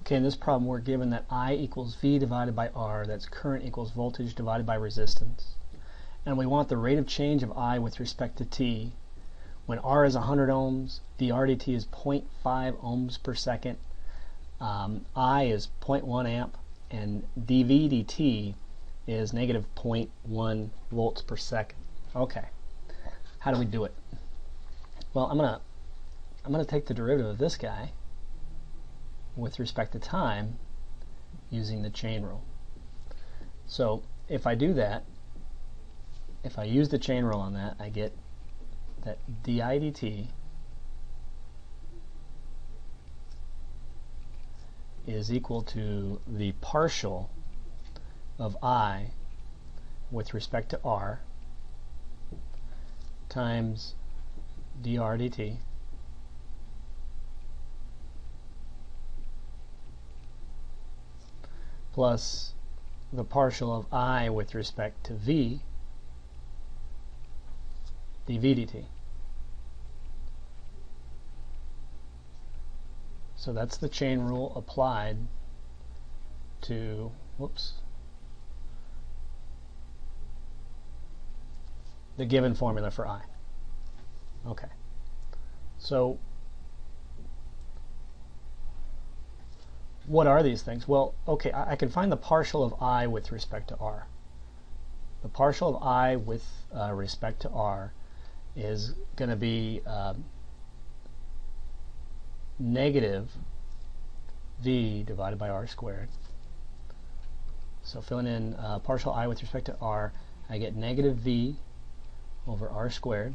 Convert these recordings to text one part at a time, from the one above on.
Okay, in this problem we're given that I equals V divided by R, that's current equals voltage divided by resistance. And we want the rate of change of I with respect to T. When R is 100 ohms, dR dt is 0.5 ohms per second, I is 0.1 amp, and dV dt is negative 0.1 volts per second. Okay, how do we do it? Well, I'm gonna take the derivative of this guy with respect to time using the chain rule. So if I do that, if I use the chain rule on that, I get that di dt is equal to the partial of I with respect to R times dr dt plus the partial of I with respect to V dV dt. So that's the chain rule applied to, the given formula for I. Okay. So what are these things? Well, okay, I can find the partial of I with respect to R. The partial of I with respect to R is going to be negative V divided by R squared. So filling in partial I with respect to R, I get negative V over R squared.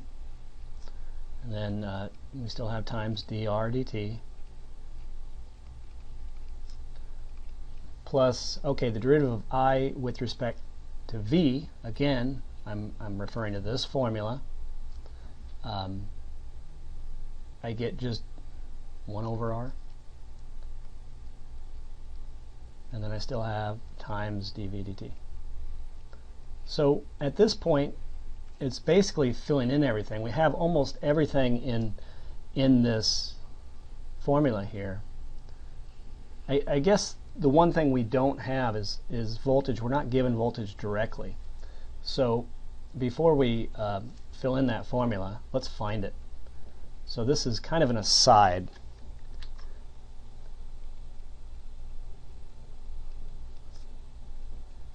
And then we still have times dr dt plus, okay, the derivative of I with respect to V, again, I'm referring to this formula. I get just 1 over R. And then I still have times dV dt. So at this point, it's basically filling in everything. We have almost everything in this formula here. I guess the one thing we don't have is voltage. We're not given voltage directly. So before we fill in that formula, let's find it. So this is kind of an aside.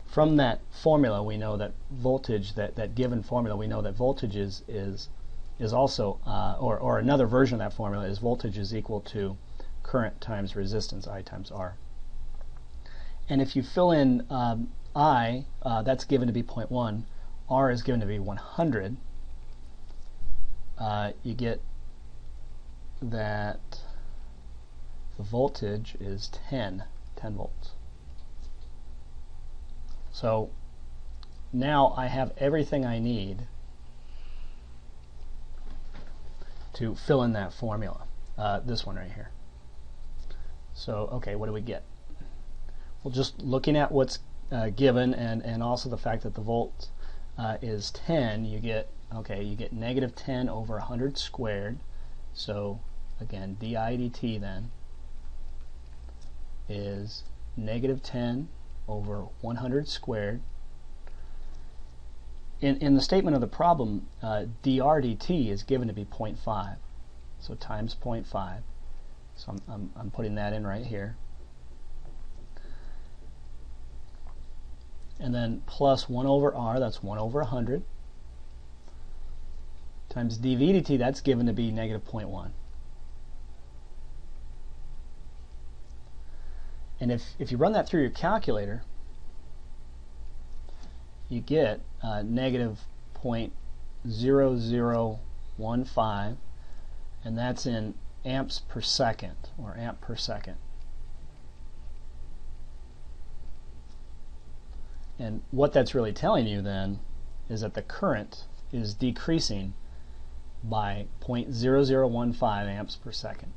From that formula, we know that voltage, that given formula, we know that voltage is also, or another version of that formula is voltage is equal to current times resistance, I times R. And if you fill in I, that's given to be 0.1, R is given to be 100, you get that the voltage is 10 volts. So now I have everything I need to fill in that formula, this one right here. So, okay, what do we get? Well, just looking at what's given and also the fact that the volt is 10, you get, okay, you get negative 10 over 100 squared. So again, di dt then is negative 10 over 100 squared. In the statement of the problem, dr dt is given to be 0.5, so times 0.5. So I'm putting that in right here. And then plus 1 over R, that's 1 over 100, times dV dt, that's given to be negative 0.1. And if you run that through your calculator, you get negative 0.0015, and that's in amps per second, or amp per second. And what that's really telling you then is that the current is decreasing by 0.0015 amps per second.